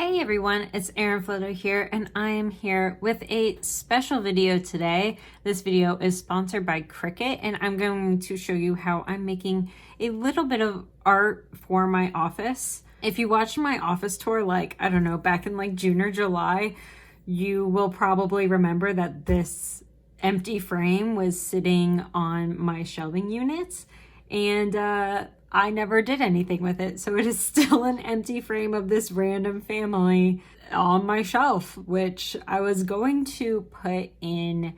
Hey everyone, it's Erin Floto here, and I am here with a special video today. This video is sponsored by Cricut, and I'm going to show you how I'm making a little bit of art for my office. If you watched my office tour, I don't know, back in June or July, you will probably remember that this empty frame was sitting on my shelving units, and I never did anything with it. So it is still an empty frame of this random family on my shelf, which I was going to put in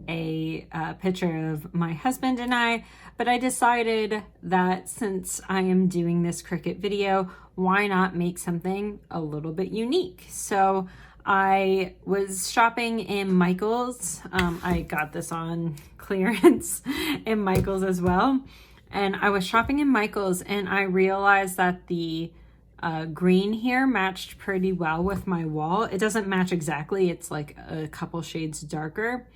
a picture of my husband and I, but I decided that since I am doing this Cricut video, why not make something a little bit unique? So I was shopping in Michael's. I got this on clearance in Michael's as well. And I was shopping in Michael's and I realized that the green here matched pretty well with my wall. It doesn't match exactly, it's like a couple shades darker.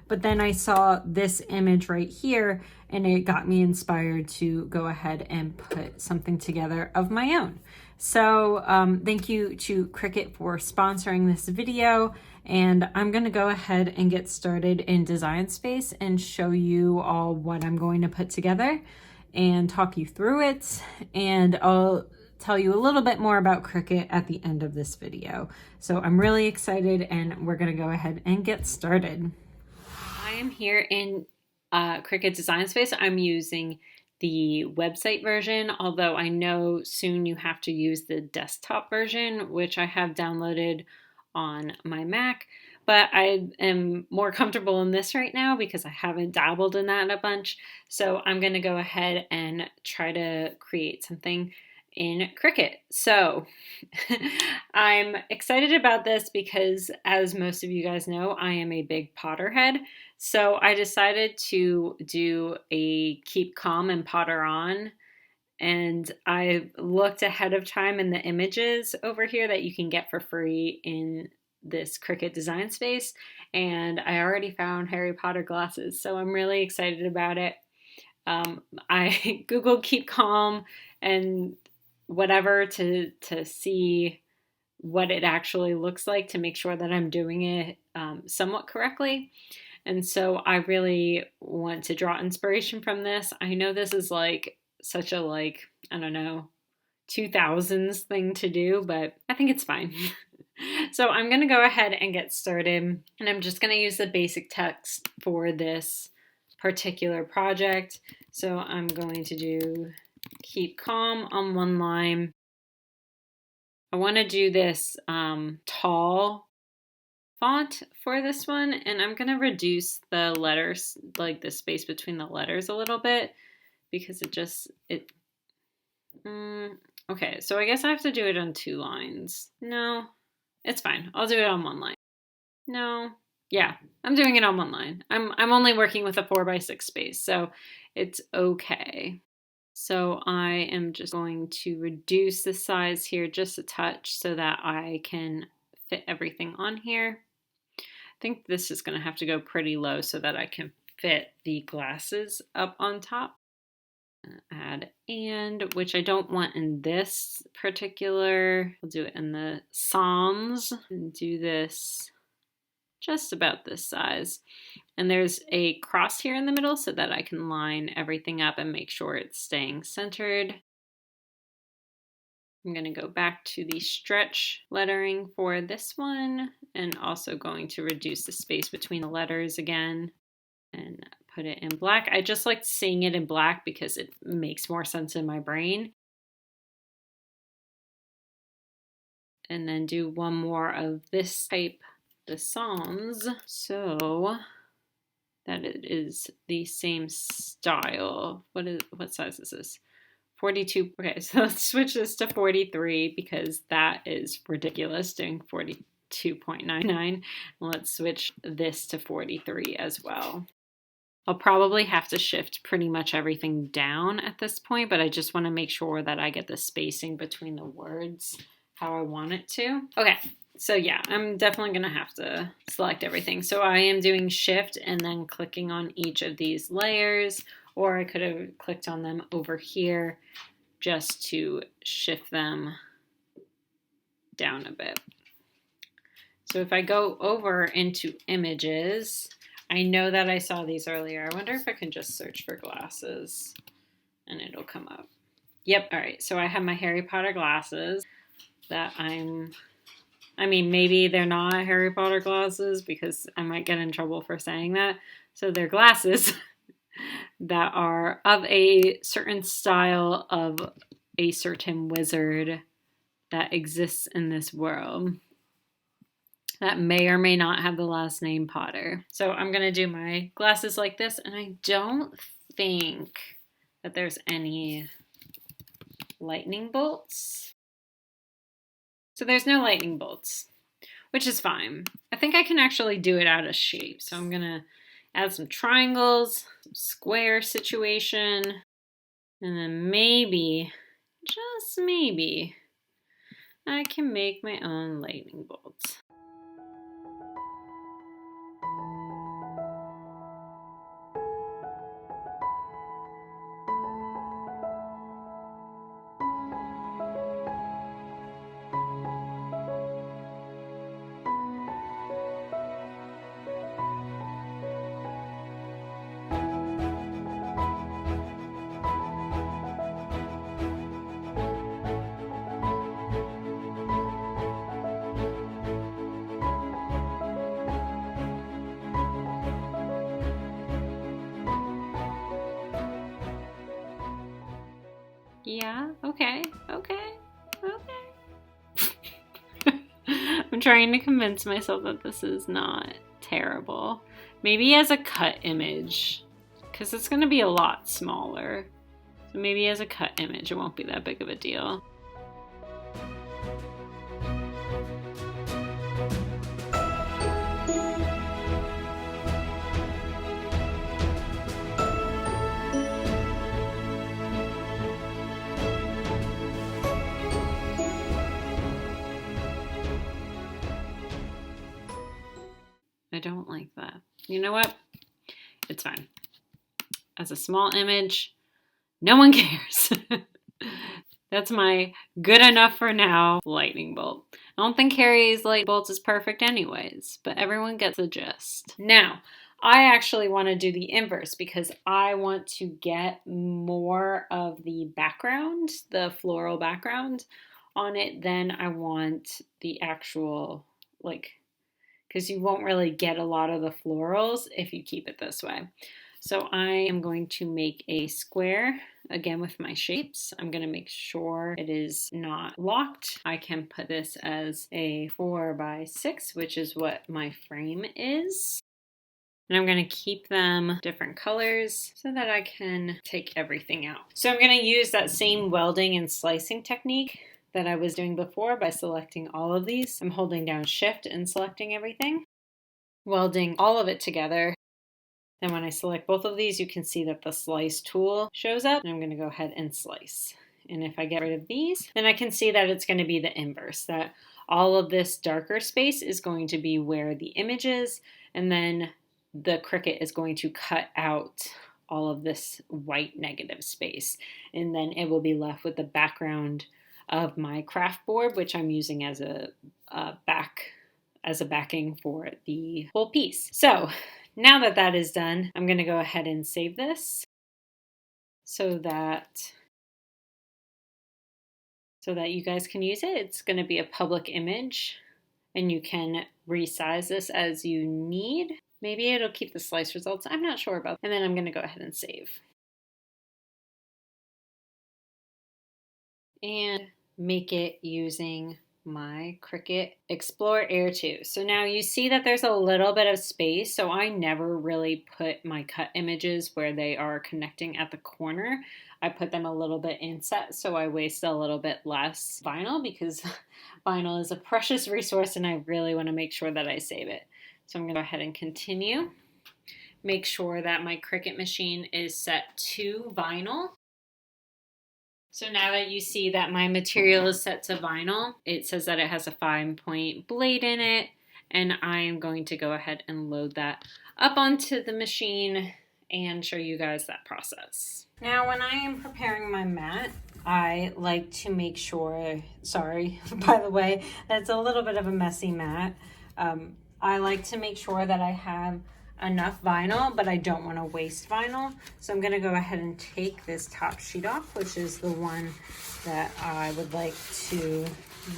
But then I saw this image right here and it got me inspired to go ahead and put something together of my own. So thank you to Cricut for sponsoring this video. And I'm gonna go ahead and get started in Design Space and show you all what I'm going to put together and talk you through it. And I'll tell you a little bit more about Cricut at the end of this video. So I'm really excited and we're gonna go ahead and get started. I am here in Cricut Design Space. I'm using the website version, although I know soon you have to use the desktop version, which I have downloaded on my Mac. But I am more comfortable in this right now because I haven't dabbled in that a bunch. So I'm going to go ahead and try to create something in Cricut. So I'm excited about this because, as most of you guys know, I am a big Potterhead. So I decided to do a keep calm and potter on. And I looked ahead of time in the images over here that you can get for free in this Cricut Design Space, and I already found Harry Potter glasses, so I'm really excited about it. I Googled keep calm and whatever to see what it actually looks like to make sure that I'm doing it somewhat correctly. And so I really want to draw inspiration from this. I know this is such a I don't know, 2000s thing to do, but I think it's fine. So I'm going to go ahead and get started, and I'm just going to use the basic text for this particular project. So I'm going to do keep calm on one line. I want to do this tall font for this one, and I'm going to reduce the letters, like the space between the letters a little bit, because okay, so I guess I have to do it on 2 lines. No, it's fine. I'll do it on 1 line. No, yeah, I'm doing it on 1 line. I'm only working with a 4x6 space, so it's okay. So I am just going to reduce the size here just a touch so that I can fit everything on here. I think this is going to have to go pretty low so that I can fit the glasses up on top. Add and, which I don't want in this particular, I'll do it in the Psalms, and do this just about this size. And there's a cross here in the middle so that I can line everything up and make sure it's staying centered. I'm going to go back to the stretch lettering for this one, and also going to reduce the space between the letters again and put it in black. I just like seeing it in black because it makes more sense in my brain. And then do one more of this type, the Psalms, so that it is the same style. What size is this? 42. Okay, so let's switch this to 43 because that is ridiculous doing 42.99. Let's switch this to 43 as well. I'll probably have to shift pretty much everything down at this point, but I just want to make sure that I get the spacing between the words how I want it to. Okay, so yeah, I'm definitely going to have to select everything. So I am doing shift and then clicking on each of these layers, or I could have clicked on them over here just to shift them down a bit. So if I go over into images, I know that I saw these earlier. I wonder if I can just search for glasses and it'll come up. Yep, all right, so I have my Harry Potter glasses that maybe they're not Harry Potter glasses because I might get in trouble for saying that. So they're glasses that are of a certain style of a certain wizard that exists in this world that may or may not have the last name Potter. So I'm going to do my glasses like this, and I don't think that there's any lightning bolts. So there's no lightning bolts, which is fine. I think I can actually do it out of shape. So I'm going to add some triangles, some square situation, and then maybe, just maybe, I can make my own lightning bolts. Yeah, okay. I'm trying to convince myself that this is not terrible. Maybe as a cut image, because it's going to be a lot smaller. So maybe as a cut image, it won't be that big of a deal. I don't like that. You know what? It's fine. As a small image, no one cares. That's my good enough for now lightning bolt. I don't think Harry's lightning bolts is perfect anyways, but everyone gets the gist. Now, I actually want to do the inverse because I want to get more of the background, the floral background on it than I want the actual, because you won't really get a lot of the florals if you keep it this way. So I am going to make a square again with my shapes. I'm going to make sure it is not locked. I can put this as a 4x6, which is what my frame is. And I'm going to keep them different colors so that I can take everything out. So I'm going to use that same welding and slicing technique that I was doing before by selecting all of these. I'm holding down Shift and selecting everything, welding all of it together. Then when I select both of these, you can see that the slice tool shows up, and I'm going to go ahead and slice. And if I get rid of these, then I can see that it's going to be the inverse, that all of this darker space is going to be where the image is, and then the Cricut is going to cut out all of this white negative space, and then it will be left with the background of my craft board, which I'm using as a backing for the whole piece. So now that that is done, I'm going to go ahead and save this so that you guys can use it. It's going to be a public image, and you can resize this as you need. Maybe it'll keep the slice results. I'm not sure about that. And then I'm going to go ahead and save. And make it using my Cricut Explore Air 2. So now you see that there's a little bit of space, so I never really put my cut images where they are connecting at the corner. I put them a little bit inset, so I waste a little bit less vinyl because vinyl is a precious resource and I really want to make sure that I save it. So I'm going to go ahead and continue. Make sure that my Cricut machine is set to vinyl. So now that you see that my material is set to vinyl, it says that it has a 5-point blade in it, and I am going to go ahead and load that up onto the machine and show you guys that process. Now when I am preparing my mat, I like to make sure, sorry, by the way, that's a little bit of a messy mat. I like to make sure that I have enough vinyl, but I don't want to waste vinyl. So I'm going to go ahead and take this top sheet off, which is the one that I would like to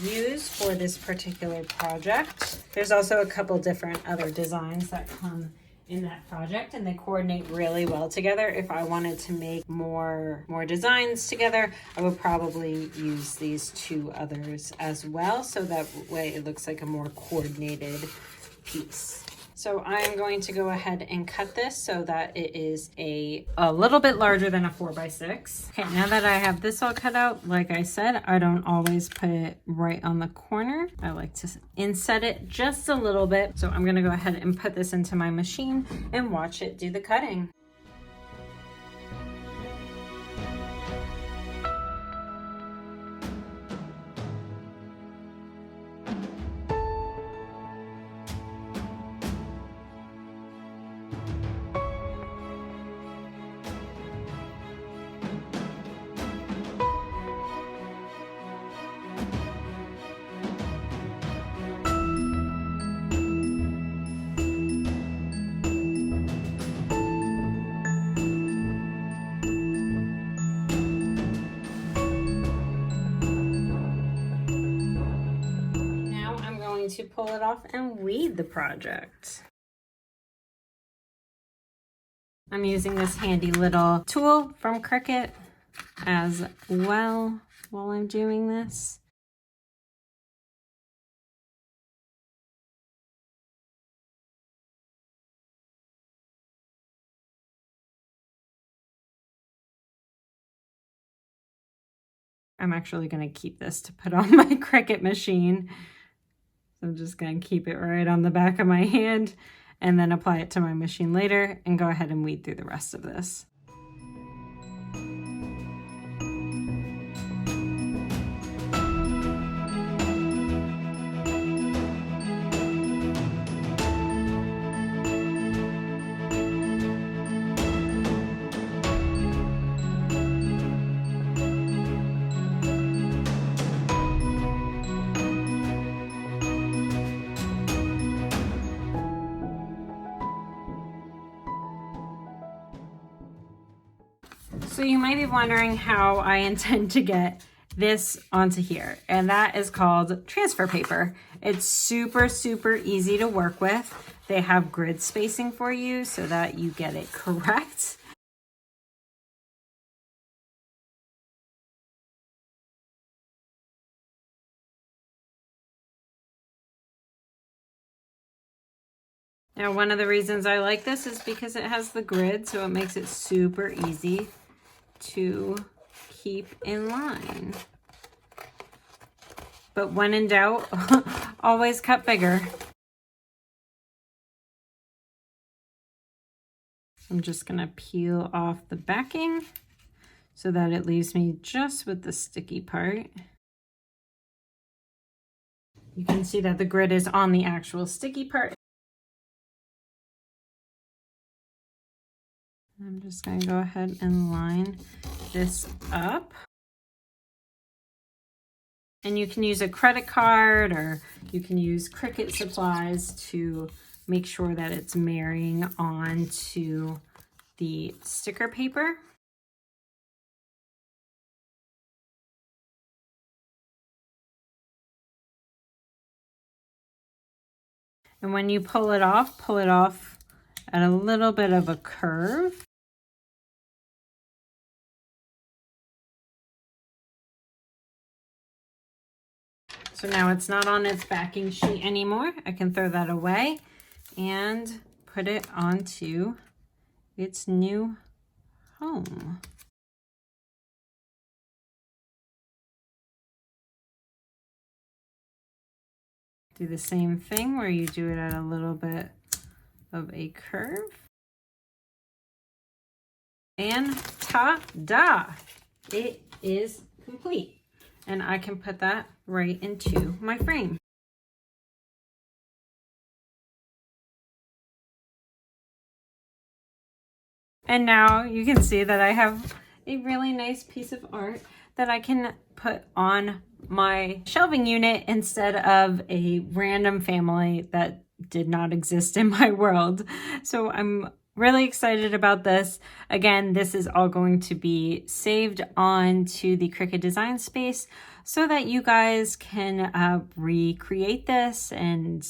use for this particular project. There's also a couple different other designs that come in that project, and they coordinate really well together. If I wanted to make more designs together, I would probably use these two others as well, so that way it looks like a more coordinated piece. So I'm going to go ahead and cut this so that it is a little bit larger than a 4x6. Okay, now that I have this all cut out, like I said, I don't always put it right on the corner. I like to inset it just a little bit. So I'm gonna go ahead and put this into my machine and watch it do the cutting. To pull it off and weed the project. I'm using this handy little tool from Cricut as well while I'm doing this. I'm actually going to keep this to put on my Cricut machine. So I'm just going to keep it right on the back of my hand and then apply it to my machine later and go ahead and weed through the rest of this. So you might be wondering how I intend to get this onto here, and that is called transfer paper. It's super, super easy to work with. They have grid spacing for you so that you get it correct. Now, one of the reasons I like this is because it has the grid, so it makes it super easy to keep in line. But when in doubt, always cut bigger. I'm just gonna peel off the backing so that it leaves me just with the sticky part. You can see that the grid is on the actual sticky part. I'm just going to go ahead and line this up. And you can use a credit card or you can use Cricut supplies to make sure that it's marrying onto the sticker paper. And when you pull it off at a little bit of a curve. So now it's not on its backing sheet anymore. I can throw that away and put it onto its new home. Do the same thing where you do it at a little bit of a curve. And ta-da! It is complete. And I can put that right into my frame. And now you can see that I have a really nice piece of art that I can put on my shelving unit instead of a random family that did not exist in my world. So I'm really excited about this. Again, this is all going to be saved onto the Cricut design space so that you guys can recreate this and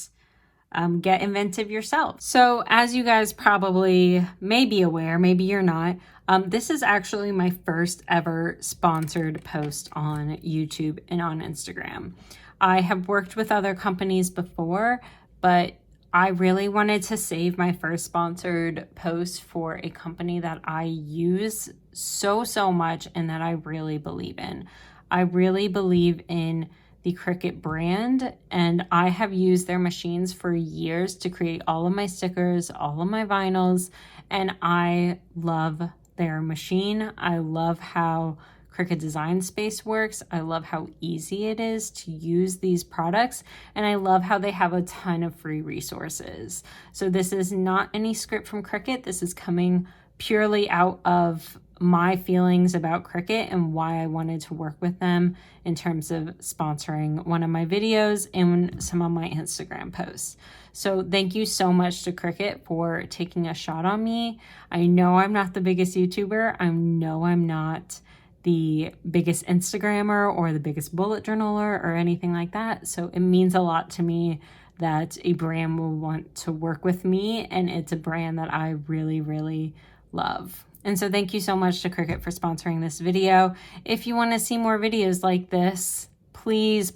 get inventive yourself. So as you guys probably may be aware, maybe you're not, this is actually my first ever sponsored post on YouTube and on Instagram. I have worked with other companies before, but I really wanted to save my first sponsored post for a company that I use so much and that I really believe in. I really believe in the Cricut brand, and I have used their machines for years to create all of my stickers, all of my vinyls, and I love their machine. I love how Cricut Design Space works. I love how easy it is to use these products, and I love how they have a ton of free resources. So this is not any script from Cricut. This is coming purely out of my feelings about Cricut and why I wanted to work with them in terms of sponsoring one of my videos and some of my Instagram posts. So thank you so much to Cricut for taking a shot on me. I know I'm not the biggest YouTuber. I know I'm not the biggest Instagrammer or the biggest bullet journaler or anything like that. So it means a lot to me that a brand will want to work with me, and it's a brand that I really love. And so thank you so much to Cricut for sponsoring this video. If you want to see more videos like this, please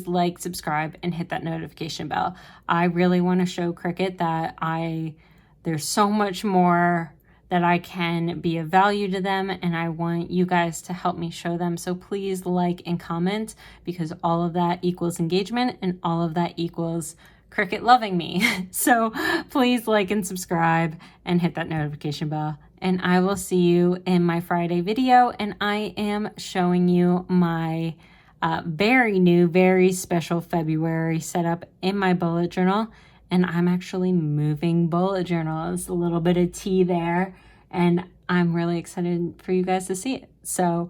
like, subscribe, and hit that notification bell. I really want to show Cricut that there's so much more that I can be of value to them, and I want you guys to help me show them. So please like and comment, because all of that equals engagement, and all of that equals Cricut loving me. So please like and subscribe and hit that notification bell. And I will see you in my Friday video. And I am showing you my very new, very special February setup in my bullet journal. And I'm actually moving bullet journals, a little bit of tea there. And I'm really excited for you guys to see it. So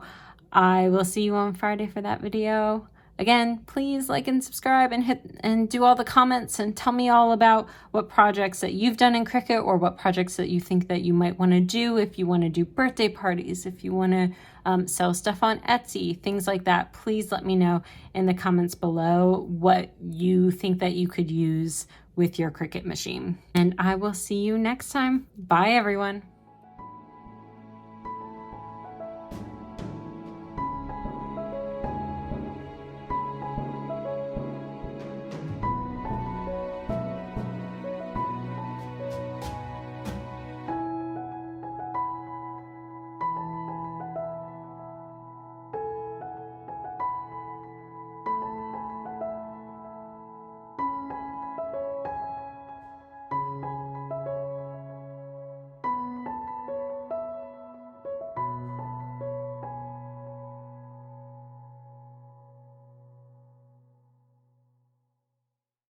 I will see you on Friday for that video. Again, please like and subscribe and do all the comments and tell me all about what projects that you've done in Cricut, or what projects that you think that you might want to do. If you want to do birthday parties, if you want to sell stuff on Etsy, things like that, please let me know in the comments below what you think that you could use with your Cricut machine. And I will see you next time. Bye, everyone.